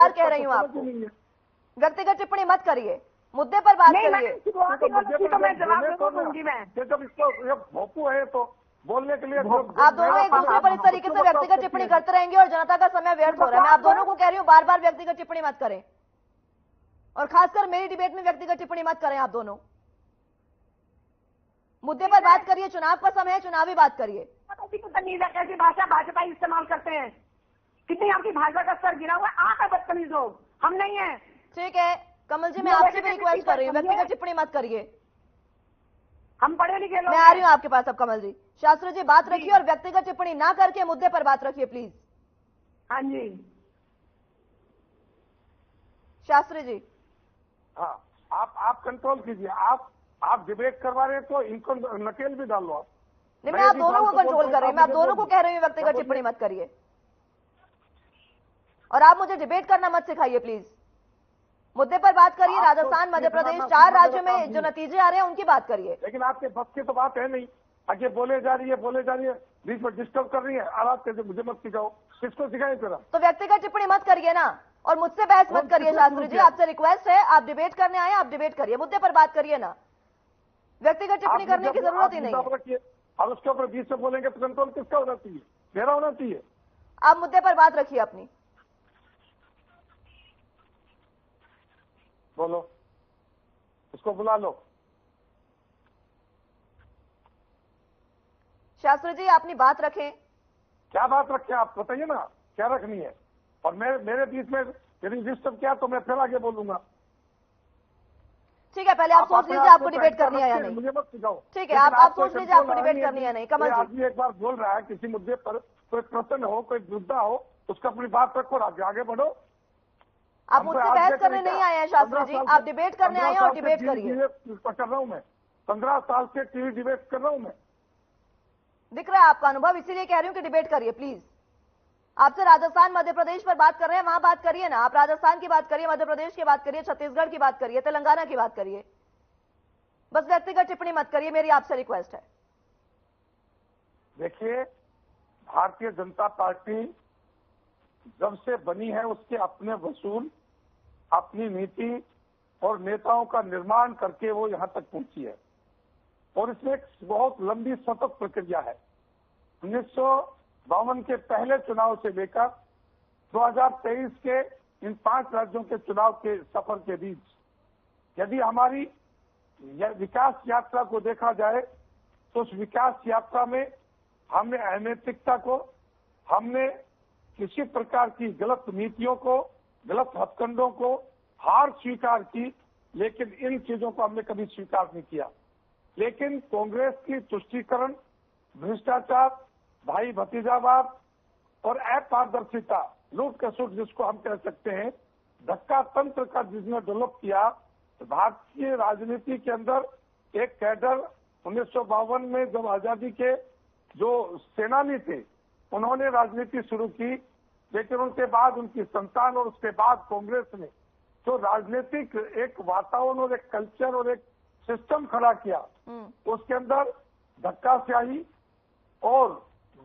बार कह रही हूँ आपको, व्यक्तिगत टिप्पणी मत करिए, मुद्दे पर बात करिए। तो मैं जवाब दूंगी मैं, जब इसको भोपू है तो बोलने के लिए आप दोनों एक दूसरे पर इस तरीके से व्यक्तिगत टिप्पणी करते रहेंगे और जनता का समय व्यर्थ हो रहा है। मैं आप दोनों को कह रही हूँ बार बार व्यक्तिगत टिप्पणी मत करें, और खासकर मेरी डिबेट में व्यक्तिगत टिप्पणी मत करें। आप दोनों मुद्दे पर बात करिए, चुनाव का समय है, चुनावी बात करिए। कैसी भाषा भाजपा इस्तेमाल करते हैं, कितनी आपकी भाषा का स्तर गिरा हुआ है, आप है बदतमीज लोग, हम नहीं है। ठीक है कमल जी, मैं आपसे भी रिक्वेस्ट कर रही हूँ, व्यक्तिगत टिप्पणी मत करिए, हम पढ़े लिखे लोग। मैं आ रही हूँ आपके पास अब। कमल जी, शास्त्री जी बात रखिए और व्यक्तिगत टिप्पणी ना करके मुद्दे पर बात रखिए प्लीज। हाँ जी शास्त्री जी। हाँ, आप कंट्रोल कीजिए। आप डिबेट करवा रहे हैं तो इनको नकेल भी डालो आप। नहीं, मैं आप दोनों को कंट्रोल कर रही हूँ, मैं आप दोनों को कह रही हूँ व्यक्तिगत टिप्पणी मत करिए, और आप मुझे डिबेट करना मत सिखाइए प्लीज। मुद्दे पर बात करिए, राजस्थान, मध्य प्रदेश, 4 राज्यों में जो नतीजे आ रहे हैं उनकी बात करिए। लेकिन आपके बस की तो बात है नहीं, आगे बोले जा रही है, बीच में डिस्टर्ब कर रही है। आवाज कैसे मुझे मत सिखाओ, किसको सिखाएं फिर? तो व्यक्तिगत टिप्पणी मत करिए ना, और मुझसे बहस मत करिए। शास्त्री जी आपसे रिक्वेस्ट है, आप डिबेट करने आए, आप डिबेट करिए, मुद्दे पर बात करिए ना, व्यक्तिगत टिप्पणी करने की जरूरत ही नहीं है। और उसके ऊपर बीच में बोलेंगे तो कंट्रोल किसका होना चाहिए? मेरा होना चाहिए। आप मुद्दे पर बात रखिए अपनी। बोलो, उसको बुला लो। शास्त्री जी अपनी बात रखें। क्या बात रखें आप बताइए ना, क्या रखनी है? और मेरे बीच में यदि डिस्टर्ब किया तो मैं फिर आगे बोलूंगा। ठीक है, पहले आप सोच लीजिए आपको डिबेट करनी है या नहीं। मुझे मत सिखाओ। ठीक है, आप सोच लीजिए आपको डिबेट करनी है नहीं। कमल जी, आदमी एक बार बोल रहा है किसी मुद्दे पर, कोई प्रश्न हो, कोई मुद्दा हो, उसका अपनी बात रखो और आगे बढ़ो। आप मुझसे बहस करने नहीं आए हैं शास्त्री जी, आप डिबेट करने आए हैं और डिबेट करिए। कर रहा हूँ मैं, 15 साल से टीवी डिबेट कर रहा हूँ मैं। दिख रहा है आपका अनुभव, इसीलिए कह रही हूँ कि डिबेट करिए प्लीज। आपसे राजस्थान, मध्य प्रदेश पर बात कर रहे हैं, वहां बात करिए ना। आप राजस्थान की बात करिए, मध्य प्रदेश की बात करिए, छत्तीसगढ़ की बात करिए, तेलंगाना की बात करिए, बस व्यक्तिगत टिप्पणी मत करिए, मेरी आपसे रिक्वेस्ट है। देखिए, भारतीय जनता पार्टी जब से बनी है उसके अपने वसूल, अपनी नीति और नेताओं का निर्माण करके वो यहां तक पहुंची है, और इसमें एक बहुत लंबी सतत प्रक्रिया है। 1952 के पहले चुनाव से लेकर 2023 के इन 5 राज्यों के चुनाव के सफर के बीच यदि हमारी विकास यात्रा को देखा जाए तो उस विकास यात्रा में हमने अनैतिकता को, हमने किसी प्रकार की गलत नीतियों को, गलत हथकंडों को हार स्वीकार की, लेकिन इन चीजों को हमने कभी स्वीकार नहीं किया। लेकिन कांग्रेस की तुष्टीकरण, भ्रष्टाचार, भाई भतीजावाद और अपारदर्शिता, लूट खसुट जिसको हम कह सकते हैं, धक्का तंत्र का जिसने डेवलप किया, भारतीय राजनीति के अंदर एक कैडर 1952 में जब आजादी के जो सेनानी थे उन्होंने राजनीति शुरू की, लेकिन उनके बाद उनकी संतान और उसके बाद कांग्रेस ने जो राजनीतिक एक वातावरण और एक कल्चर और एक सिस्टम खड़ा किया, उसके अंदर धक्काशाही और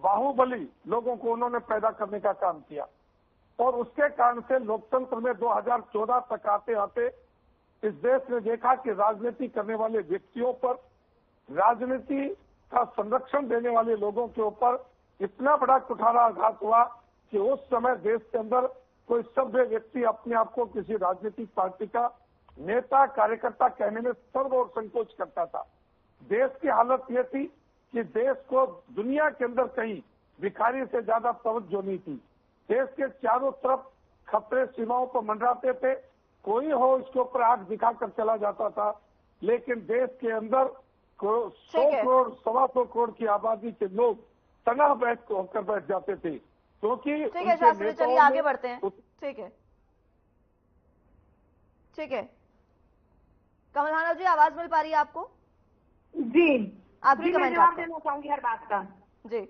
बाहुबली लोगों को उन्होंने पैदा करने का काम किया, और उसके कारण से लोकतंत्र में 2014 तक आते आते इस देश ने देखा कि राजनीति करने वाले व्यक्तियों पर, राजनीति का संरक्षण देने वाले लोगों के ऊपर इतना बड़ा कुठाराघात हुआ कि उस समय देश के अंदर कोई सभ्य व्यक्ति अपने आप को किसी राजनीतिक पार्टी का नेता, कार्यकर्ता कहने में सर्व और संकोच करता था। देश की हालत यह थी कि देश को दुनिया के अंदर कहीं भिखारी से ज्यादा तवज्जो नहीं थी। देश के चारों तरफ खतरे सीमाओं पर मंडराते थे, कोई हो इसके ऊपर आग दिखाकर चला जाता था, लेकिन देश के अंदर 100 करोड़, 125 करोड़ की आबादी के लोग तनाव होकर बैठ जाते थे, क्योंकि ठीक है शास्त्री, चलिए आगे बढ़ते हैं। ठीक है, ठीक है। कमल हानव जी, आवाज मिल पा रही है आपको? जी, आखिरी कमेंट जवाब देना चाहूंगी हर बात का। जी,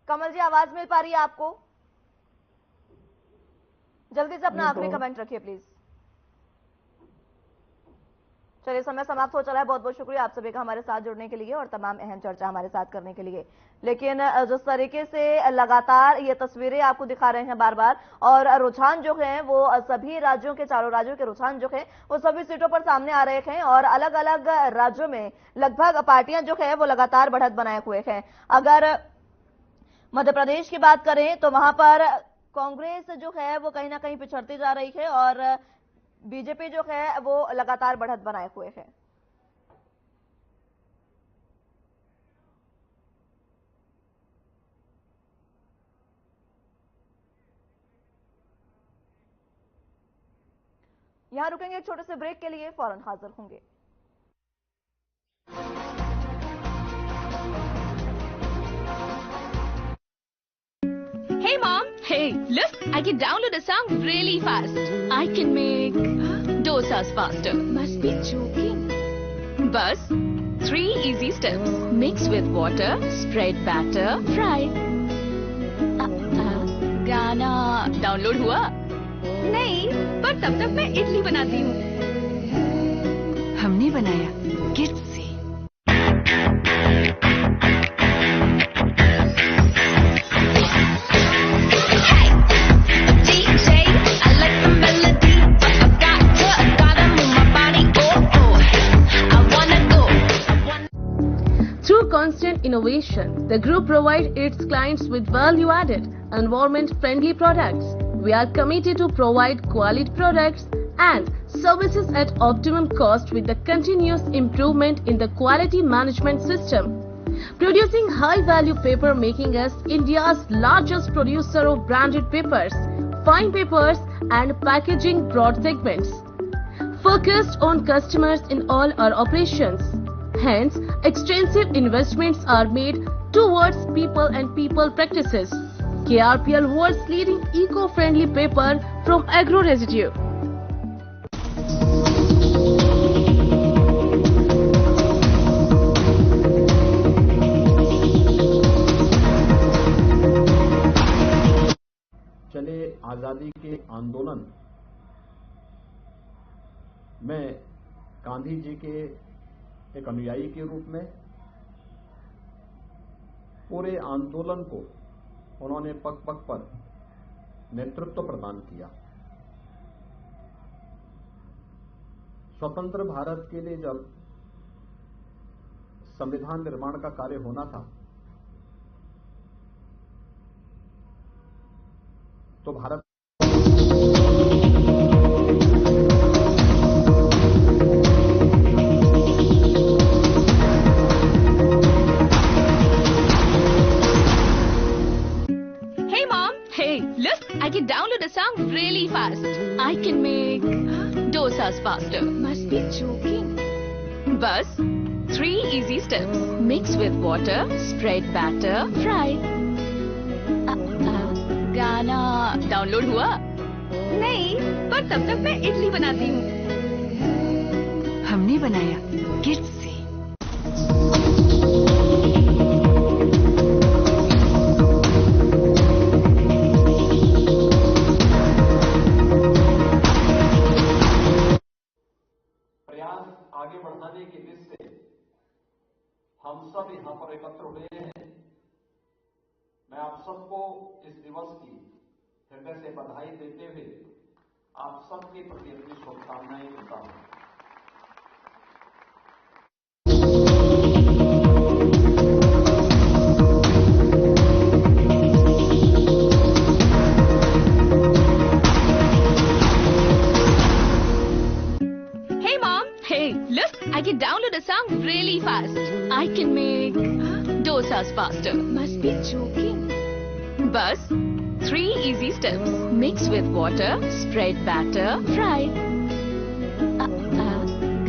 कमल जी आवाज मिल पा रही है आपको? जल्दी से अपना आखिरी कमेंट रखिए प्लीज। चलिए, समय समाप्त हो चला है। बहुत बहुत शुक्रिया आप सभी का हमारे साथ जुड़ने के लिए और तमाम अहम चर्चा हमारे साथ करने के लिए। लेकिन जिस तरीके से लगातार ये तस्वीरें आपको दिखा रहे हैं बार बार, और रुझान जो है वो सभी राज्यों के, चारों राज्यों के रुझान जो है वो सभी सीटों पर सामने आ रहे हैं, और अलग अलग राज्यों में लगभग पार्टियां जो है वो लगातार बढ़त बनाए हुए हैं। अगर मध्य प्रदेश की बात करें तो वहां पर कांग्रेस जो है वो कहीं ना कहीं पिछड़ती जा रही है, और बीजेपी जो है वो लगातार बढ़त बनाए हुए है। यहां रुकेंगे एक छोटे से ब्रेक के लिए, फौरन हाजिर होंगे। Hey mom! Hey, look! I can download a song really fast. I can make dosas faster. Must be joking. Bus, 3 easy steps. Mix with water, spread batter, fry. गाना डाउनलोड हुआ? नहीं, पर तब तक मैं इडली बनाती हूँ। हमने बनाया किड्स से। Through constant innovation, the group provides its clients with value-added, environment-friendly products. We are committed to provide quality products and services at optimum cost with the continuous improvement in the quality management system. Producing high-value paper, making us India's largest producer of branded papers, fine papers and packaging broad segments. Focused on customers in all our operations. Hence, extensive investments are made towards people and people practices. KRPL world's leading eco-friendly paper from agro residue. चले आजादी के आंदोलन में गांधी जी के एक अनुयायी के रूप में पूरे आंदोलन को उन्होंने पग पग पर नेतृत्व प्रदान किया। स्वतंत्र भारत के लिए जब संविधान निर्माण का कार्य होना था तो Bharat I can download a song really fast. I can make dosas faster. Must be joking. Bus, 3 easy steps. Mix with water, spread batter, fry. गाना डाउनलोड हुआ? नहीं, पर तब तक मैं इडली बनाती हूँ। हमने बनाया किड्स से। आगे बढ़ाने की लिस्ट से हम सब यहां पर एकत्र हुए हैं। मैं आप सबको इस दिवस की हृदय से बधाई देते हुए आप सबके प्रति अपनी शुभकामनाएं देता हूं। I can download a song really fast. I can make dosas faster. Must be joking. Bus, 3 easy steps. Mix with water, spread batter, fry.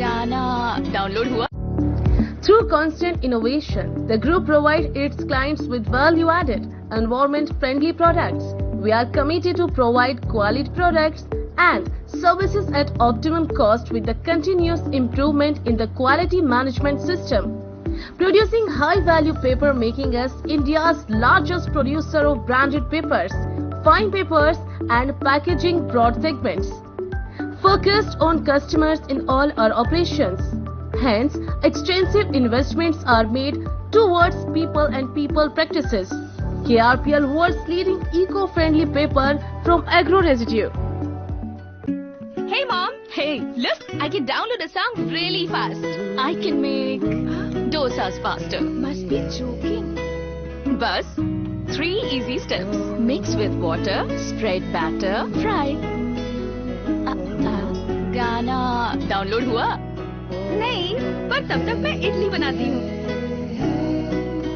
गाना डाउनलोड हुआ? Through constant innovation, the group provides its clients with value-added, environment-friendly products. We are committed to provide quality products and services at optimum cost with the continuous improvement in the quality management system. Producing high-value paper, making us India's largest producer of branded papers, fine papers and packaging broad segments. focused on customers in all our operations. Hence, extensive investments are made towards people and people practices. KRPL world's leading eco-friendly paper from agro residue. Hey mom, hey, look, I can download a song really fast. I can make dosas faster. Must be joking. Bus, 3 easy steps. Mix with water, spread batter, fry. गाना download हुआ? नहीं, पर तब तक मैं इडली बनाती हूँ।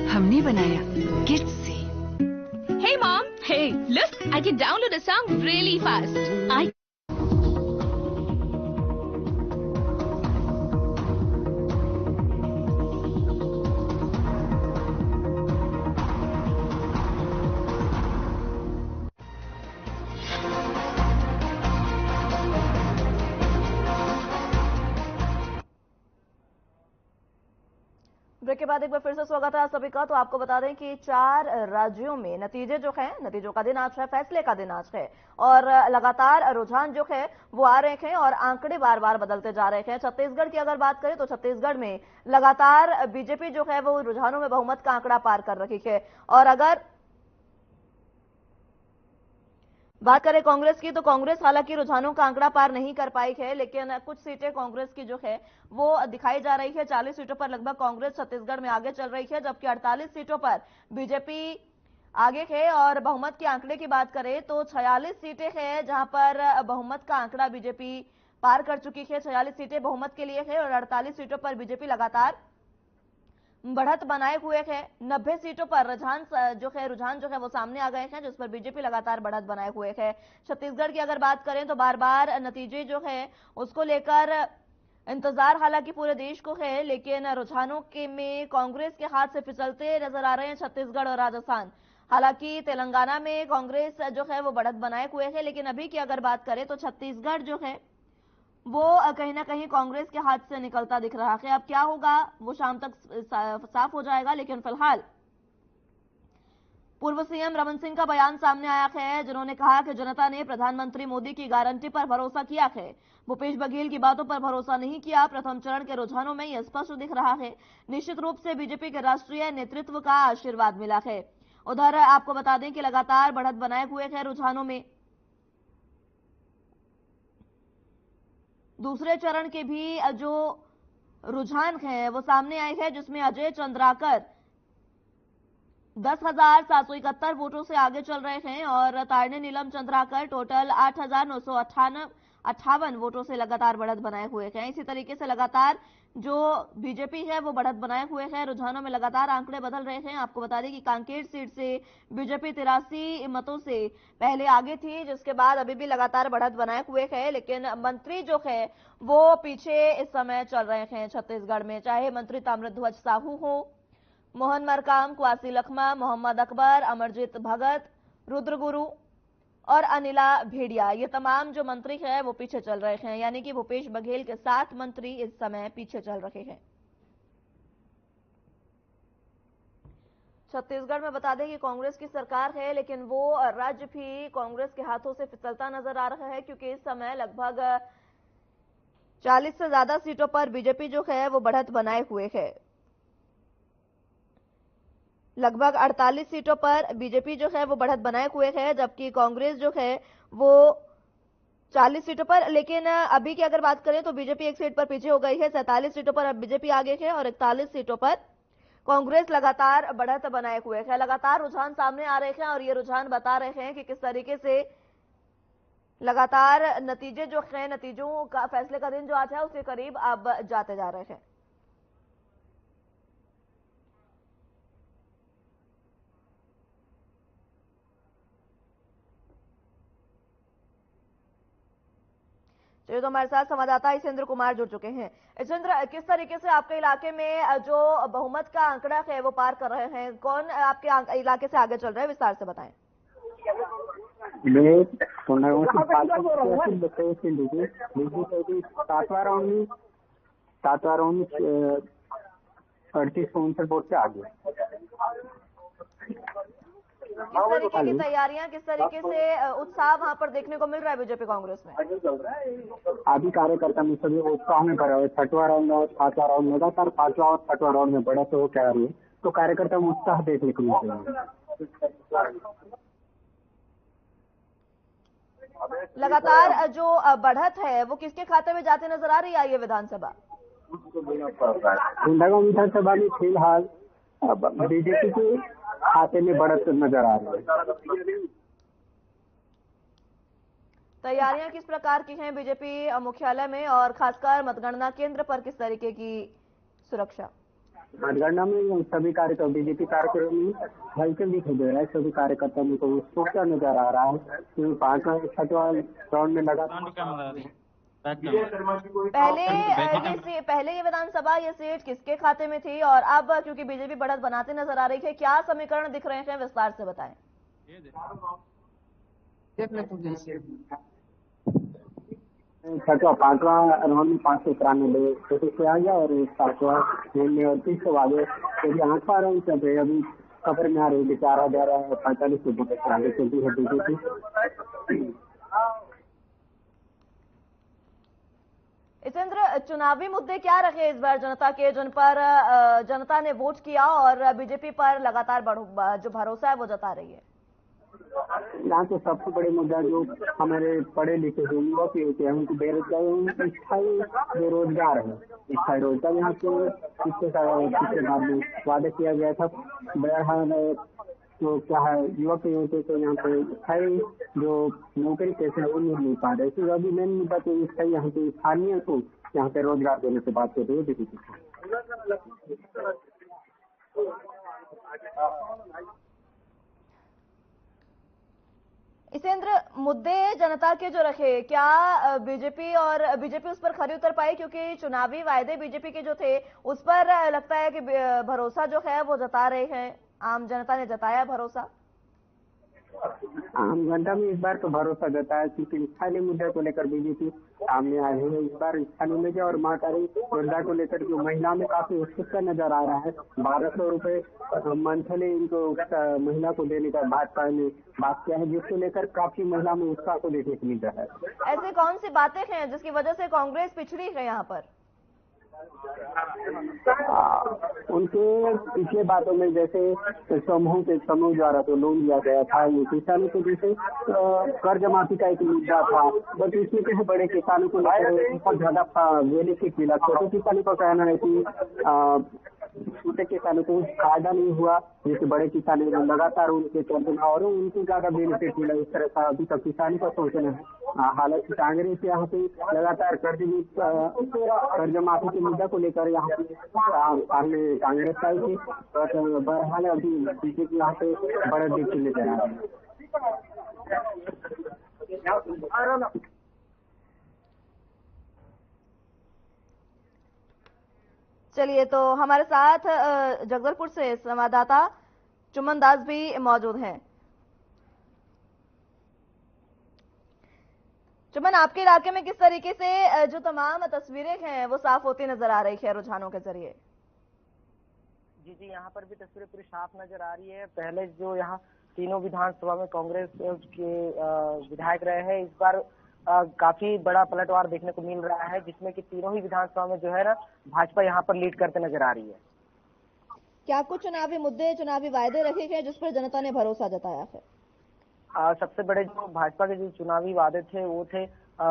हमने बनाया किड्स से। Hey mom, hey, look, I can download a song really fast. Break के बाद एक बार फिर से स्वागत है आप सभी का। तो आपको बता दें कि 4 राज्यों में नतीजे जो हैं, नतीजों का दिन आज है, फैसले का दिन आज है और लगातार रुझान जो है वो आ रहे हैं और आंकड़े बार बार बदलते जा रहे हैं। छत्तीसगढ़ की अगर बात करें तो छत्तीसगढ़ में लगातार बीजेपी जो है वो रुझानों में बहुमत का आंकड़ा पार कर रही है। और अगर बात करें कांग्रेस की तो कांग्रेस हालांकि रुझानों का आंकड़ा पार नहीं कर पाई है, लेकिन कुछ सीटें कांग्रेस की जो है वो दिखाई जा रही है। 40 सीटों पर लगभग कांग्रेस छत्तीसगढ़ में आगे चल रही है, जबकि 48 सीटों पर बीजेपी आगे है। और बहुमत के आंकड़े की बात करें तो 46 सीटें हैं जहां पर बहुमत का आंकड़ा बीजेपी पार कर चुकी है। 46 सीटें बहुमत के लिए है और 48 सीटों पर बीजेपी लगातार बढ़त बनाए हुए है। 90 सीटों पर रुझान जो है वो सामने आ गए हैं, जिस पर बीजेपी लगातार बढ़त बनाए हुए है। छत्तीसगढ़ की अगर बात करें तो बार बार नतीजे जो है उसको लेकर इंतजार हालांकि पूरे देश को है, लेकिन रुझानों के में कांग्रेस के हाथ से फिसलते नजर आ रहे हैं छत्तीसगढ़ और राजस्थान। हालांकि तेलंगाना में कांग्रेस जो है वो बढ़त बनाए हुए है, लेकिन अभी की अगर बात करें तो छत्तीसगढ़ जो है वो कहीं ना कहीं कांग्रेस के हाथ से निकलता दिख रहा है। अब क्या होगा वो शाम तक साफ हो जाएगा, लेकिन फिलहाल पूर्व सीएम रमन सिंह का बयान सामने आया है, जिन्होंने कहा कि जनता ने प्रधानमंत्री मोदी की गारंटी पर भरोसा किया है, भूपेश बघेल की बातों पर भरोसा नहीं किया। प्रथम चरण के रुझानों में यह स्पष्ट दिख रहा है। निश्चित रूप से बीजेपी के राष्ट्रीय नेतृत्व का आशीर्वाद मिला है। उधर आपको बता दें कि लगातार बढ़त बनाए हुए हैं रुझानों में। दूसरे चरण के भी जो रुझान है वो सामने आए हैं, जिसमें अजय चंद्राकर 10,771 वोटों से आगे चल रहे हैं और तारणे नीलम चंद्राकर टोटल 8,958 वोटों से लगातार बढ़त बनाए हुए हैं। इसी तरीके से लगातार जो बीजेपी है वो बढ़त बनाए हुए हैं। रुझानों में लगातार आंकड़े बदल रहे हैं। आपको बता दें कि कांकेर सीट से बीजेपी 83 मतों से पहले आगे थी, जिसके बाद अभी भी लगातार बढ़त बनाए हुए हैं, लेकिन मंत्री जो है वो पीछे इस समय चल रहे हैं छत्तीसगढ़ में। चाहे मंत्री ताम्रध्वज साहू हो, मोहन मरकाम, क्वासी लखमा, मोहम्मद अकबर, अमरजीत भगत, रुद्रगुरु और अनिला भेड़िया, ये तमाम जो मंत्री हैं वो पीछे चल रहे हैं। यानी कि भूपेश बघेल के 7 मंत्री इस समय पीछे चल रहे हैं। छत्तीसगढ़ में बता दें कि कांग्रेस की सरकार है, लेकिन वो राज्य भी कांग्रेस के हाथों से फिसलता नजर आ रहा है, क्योंकि इस समय लगभग 40 से ज्यादा सीटों पर बीजेपी जो है वो बढ़त बनाए हुए है। लगभग 48 सीटों पर बीजेपी जो है वो बढ़त बनाए हुए है, जबकि कांग्रेस जो है वो 40 सीटों पर। लेकिन अभी की अगर बात करें तो बीजेपी 1 सीट पर पीछे हो गई है। 47 सीटों पर अब बीजेपी आगे है और 41 सीटों पर कांग्रेस लगातार बढ़त बनाए हुए है। लगातार रुझान सामने आ रहे हैं और ये रुझान बता रहे हैं कि किस तरीके से लगातार नतीजे जो है, नतीजों का फैसले का दिन जो आज है उसके करीब अब जाते जा रहे हैं। चलिए, तो हमारे साथ संवाददाता इसेंद्र कुमार जुड़ चुके हैं। इसेंद्र, किस तरीके से आपके इलाके में जो बहुमत का आंकड़ा है वो पार कर रहे हैं, कौन आपके इलाके से आगे चल रहे हैं, विस्तार से बताएं। मैं कोंडागांव से सातवां राउंड में 38-69 वोट से आगे। किस तरीके की तैयारियां, किस तरीके से उत्साह वहां पर देखने को मिल रहा है बीजेपी कांग्रेस में? अभी कार्यकर्ता में सभी उत्साह में भरा हुआ है। 6वां राउंड और 5वां राउंड लगातार 5वां और 6वां राउंड में बढ़त हो क्या रही है, तो कार्यकर्ता में उत्साह देखने को मिल रहा है। लगातार जो बढ़त है वो किसके खाते में जाते नजर आ रही है ये विधानसभा? गुंडागांव विधानसभा में फिलहाल बीजेपी के खाते में बढ़त नजर आ रही है। तैयारियां किस प्रकार की हैं बीजेपी मुख्यालय में और खासकर मतगणना केंद्र पर किस तरीके की सुरक्षा? मतगणना में सभी कार्यकर्ता बीजेपी कार्यक्रम में हलचल दिखाई दे रहा है। सभी कार्यकर्ताओं में तो सोचा नजर आ रहा है कि 5वां 6वां राउंड में लगातार पहले ये विधानसभा ये सीट किसके खाते में थी और अब क्योंकि बीजेपी बढ़त बनाते नजर आ रही है, क्या समीकरण दिख रहे हैं, विस्तार से बताएं। 6वां 5वां राउंड में 593 से आ गया और 7वां में और 30 से आगे यदि 8वां राउंड चल रहे अभी खबर में आ रही है 4045 से आगे चलती है बीजेपी। इसेंद्र, चुनावी मुद्दे क्या रखे इस बार जनता के, जिन पर जनता ने वोट किया और बीजेपी पर लगातार जो भरोसा है वो जता रही है? यहाँ तो सबसे बड़े मुद्दा जो हमारे पढ़े लिखे जो युवक होते हैं उनकी बेरोजगारी, स्थायी बेरोजगार है। स्थायी रोजगार यहाँ पे पिछले बार में वादा किया गया था। बहरहाल तो क्या है, युवक होते तो यहाँ पे स्थायी जो नौकरी कैसे है वो नहीं मिल पा रहे। तो अभी मेन मुद्दा तो स्थायी यहाँ पे स्थानीय को यहाँ पे रोजगार देने से बात कर रही है बीजेपी। इसेंद्र, मुद्दे जनता के जो रखे, क्या बीजेपी उस पर खरी उतर पाई? क्योंकि चुनावी वायदे बीजेपी के जो थे उस पर लगता है कि भरोसा जो है वो जता रहे हैं, आम जनता ने जताया भरोसा। आम जनता में इस बार तो भरोसा जताया क्योंकि स्थानीय मुद्दे को लेकर बीजेपी सामने आए हैं। इस बार स्थानीय मुद्दे और महाकारी योजना को लेकर जो महिला में काफी उत्सुकता नजर आ रहा है। 1200 रुपए मंथली इनको महिला को देने का भाजपा ने बात किया है, जिसको लेकर काफी महिला में उत्साह को देखने को मिल रहा है। ऐसे कौन सी बातें हैं जिसकी वजह से कांग्रेस पिछड़ी है यहाँ पर? उनके पिछले बातों में जैसे समूह द्वारा तो लोन दिया गया था, ये किसानों को जैसे कर्ज माफी का एक मुद्दा था, बट इसमें कहीं बड़े किसानों को बहुत ज्यादा बेनिफिट मिला। छोटे किसानों का कहना है कि छोटे किसानों को फायदा नहीं हुआ, जैसे बड़े किसानों को लगातार उनके कर्ज और उनको ज्यादा बेनिफिट मिला। इस तरह का अभी तक किसानों का सोचना है। हालांकि कांग्रेस यहाँ पे लगातार कर्ज माफी के मुद्दा को लेकर यहाँ पे सामने कांग्रेस आई थी, और बहरहाल अभी बीजेपी यहाँ पे बड़ा देखने नजर आ रहा है। चलिए, तो हमारे साथ जगदलपुर से संवाददाता चुमन दास भी मौजूद हैं। चुमन, आपके इलाके में किस तरीके से जो तमाम तस्वीरें हैं वो साफ होती नजर आ रही है रुझानों के जरिए? जी, यहाँ पर भी तस्वीरें पूरी साफ नजर आ रही है। पहले जो यहाँ तीनों विधानसभा में कांग्रेस के विधायक रहे हैं, इस बार काफी बड़ा पलटवार देखने को मिल रहा है, जिसमें कि तीनों ही विधानसभा में जो है ना भाजपा यहाँ पर लीड करते नजर आ रही है। क्या कुछ चुनावी मुद्दे, चुनावी वायदे रखे गए जिस पर जनता ने भरोसा जताया है? सबसे बड़े जो भाजपा के जो चुनावी वादे थे वो थे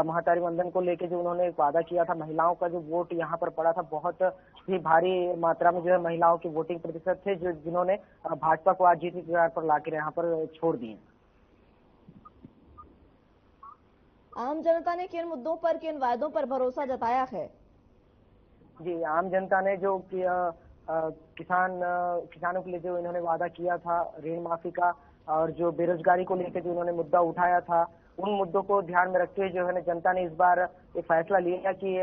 महातारी वंदन को लेके जो उन्होंने एक वादा किया था। महिलाओं का जो वोट यहाँ पर पड़ा था, बहुत ही भारी मात्रा में जो है महिलाओं के वोटिंग प्रतिशत थे, जिन्होंने भाजपा को आज जीत के कगार पर लाकर यहाँ पर छोड़ दिए। आम जनता ने किन मुद्दों पर, किन वायदों पर भरोसा जताया है? जी, आम जनता ने जो किसानों के लिए जो इन्होंने वादा किया था ऋण माफी का, और जो बेरोजगारी को लेकर जो इन्होंने मुद्दा उठाया था, उन मुद्दों को ध्यान में रखते हुए जो है ना जनता ने इस बार एक फैसला लिया कि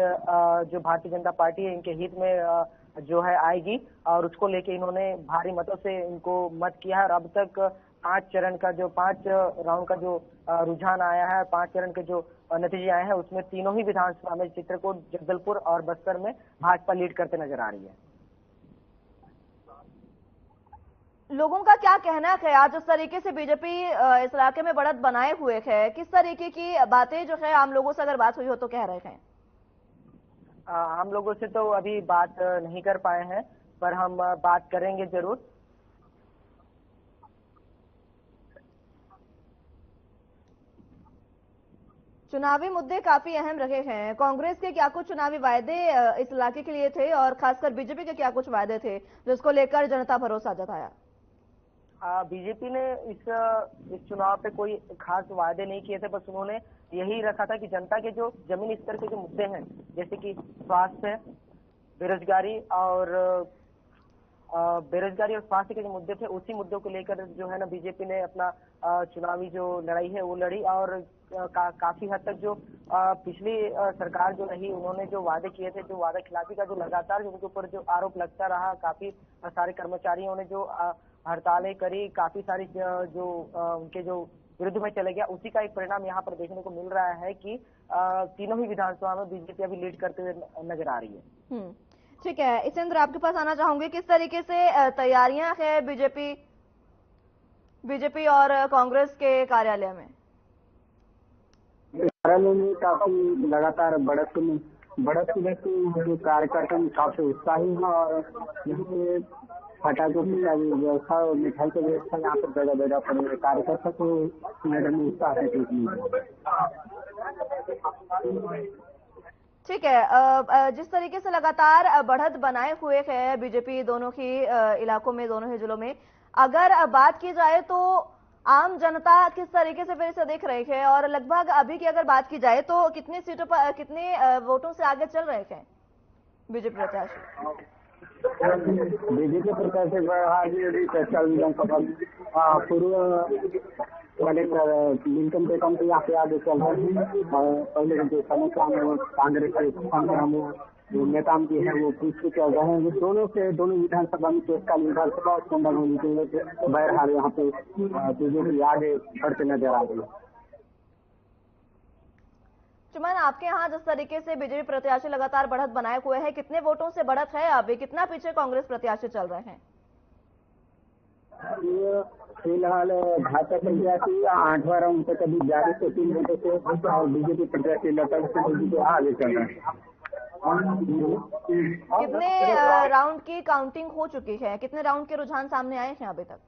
जो भारतीय जनता पार्टी है इनके हित में जो है आएगी, और उसको लेके इन्होंने भारी मतों से इनको मत किया है। और अब तक 5 राउंड का जो रुझान आया है, 5 चरण के जो नतीजे आए हैं, उसमें तीनों ही विधानसभा में चित्रकूट, जगदलपुर और बस्तर में भाजपा लीड करते नजर आ रही है। लोगों का क्या कहना है आज जिस तरीके से बीजेपी इस इलाके में बढ़त बनाए हुए है, किस तरीके की बातें जो है आम लोगों से अगर बात हुई हो तो कह रहे हैं? आम लोगों से तो अभी बात नहीं कर पाए हैं, पर हम बात करेंगे जरूर। चुनावी मुद्दे काफी अहम रहे हैं। कांग्रेस के क्या कुछ चुनावी वायदे इस इलाके के लिए थे और खासकर बीजेपी के क्या कुछ वायदे थे जिसको लेकर जनता भरोसा जताया? बीजेपी ने इस चुनाव पे कोई खास वायदे नहीं किए थे, बस उन्होंने यही रखा था कि जनता के जो जमीनी स्तर के जो मुद्दे हैं, जैसे कि स्वास्थ्य, बेरोजगारी और स्वास्थ्य के जो मुद्दे थे, उसी मुद्दों को लेकर जो है ना बीजेपी ने अपना चुनावी जो लड़ाई है वो लड़ी। और काफी हद तक जो पिछली सरकार जो रही, उन्होंने जो वादे किए थे, जो वादा खिलाफी का जो लगातार उनके ऊपर जो आरोप लगता रहा, काफी सारे कर्मचारियों ने जो हड़तालें करी, काफी सारी जो उनके जो विरुद्ध में चले गया, उसी का एक परिणाम यहाँ पर देखने को मिल रहा है कि तीनों ही विधानसभा में बीजेपी अभी लीड करते हुए नजर आ रही है। ठीक है, इसेंद्र आपके पास आना चाहूंगे, किस तरीके से तैयारियां है बीजेपी और कांग्रेस के कार्यालय में? कार्यालय में काफी लगातार बढ़त की वजह से जो कार्यकर्ता काफी उत्साही है और यहाँ पे पटाखों की व्यवस्था और मिठाई की व्यवस्था यहाँ पर जगह जगह पर कार्यकर्ता को नगर में उत्साह है। ठीक है, जिस तरीके से लगातार बढ़त बनाए हुए है बीजेपी दोनों ही इलाकों में, दोनों ही जिलों में, अगर बात की जाए तो आम जनता किस तरीके से फिर इसे देख रही है और लगभग अभी की अगर बात की जाए तो कितनी सीटों पर, कितने वोटों से आगे चल रहे हैं बीजेपी प्रत्याशी? बीजेपी प्रत्याशी पूर्व कलेक्टर लिंकन टेकम के यहाँ पे आगे चल रहे हैं। पहले जो समीक्षा में कांग्रेस के संग्राम जो नेता की है वो पीछे चल रहे हैं। दोनों विधानसभा में तत्काल विधानसभा और संदर्भ के बहरहाल यहाँ पे बीजेपी आगे बढ़ते नजर आ रही है। चुमन, आपके यहाँ जिस तरीके से बीजेपी प्रत्याशी लगातार बढ़त बनाए हुए हैं, कितने वोटों से बढ़त है अभी, कितना पीछे कांग्रेस प्रत्याशी चल रहे हैं? फिलहाल भाजपा प्रत्याशी 8वां राउंड तक अभी 11 से 3 वोटों से और बीजेपी प्रत्याशी लता से आगे चल रहे हैं। कितने राउंड की काउंटिंग हो चुकी है, कितने राउंड के रुझान सामने आए हैं अभी तक?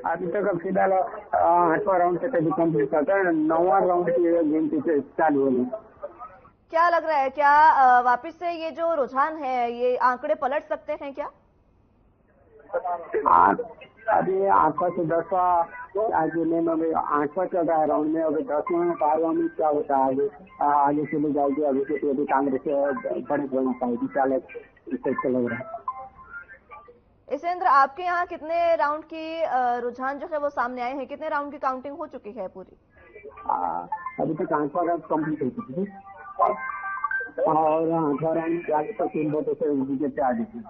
अभी तक फिलहाल 8वां राउंड तक अभी कंप्लीट करता है, 9वां राउंड की गिनती से चालू होगी। क्या लग रहा है, क्या वापस से ये जो रुझान है ये आंकड़े पलट सकते हैं क्या? अभी 8वां से 10वां आज में अभी 8वां चल रहा है राउंड में, अभी 10वां 12वां में क्या होता है आगे चले जाएगी। अभी कांग्रेस बड़े बना पाएगी, चालक इससे लग रहा है। इसेंद्र, आपके यहाँ कितने राउंड की रुझान जो है वो सामने आए हैं, कितने राउंड की काउंटिंग हो चुकी है पूरी? अभी तक 8वां राउंड कम्प्लीट हो चुकी है और 8वां राउंड आगे तक 3 वोटों से बीजेपी आगे थी।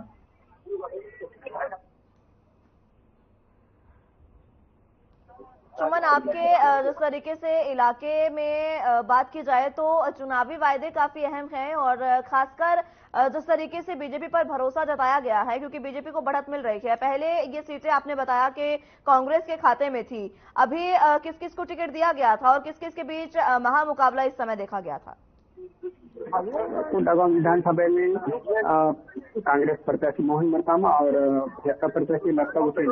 चुमन, आपके जिस तरीके से इलाके में बात की जाए तो चुनावी वायदे काफी अहम हैं और खासकर जिस तरीके से बीजेपी पर भरोसा जताया गया है, क्योंकि बीजेपी को बढ़त मिल रही है। पहले ये सीटें आपने बताया कि कांग्रेस के खाते में थी, अभी किस किस को टिकट दिया गया था और किस किस के बीच महामुकाबला इस समय देखा गया था? कुंडागांव विधानसभा में कांग्रेस प्रत्याशी मोहन मरकामा और भाजपा प्रत्याशी लता उसे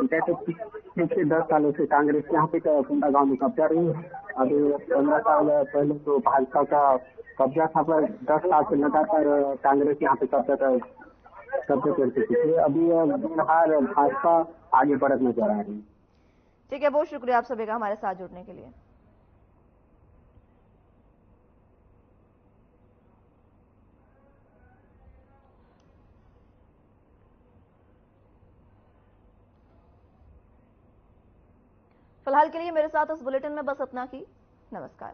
पिछले 10 सालों से कांग्रेस यहाँ पे कुंडागांव में कब्जा रही है। अभी 15 साल पहले तो भाजपा का कब्जा था, पर 10 साल से लगातार कांग्रेस यहाँ पे कब्जा कर चुकी थी। अभी बिहार भाजपा आगे बढ़त नजर आ रही है। ठीक है, बहुत शुक्रिया आप सभी का हमारे साथ जुड़ने के लिए। फिलहाल के लिए मेरे साथ इस बुलेटिन में बस इतना ही। नमस्कार।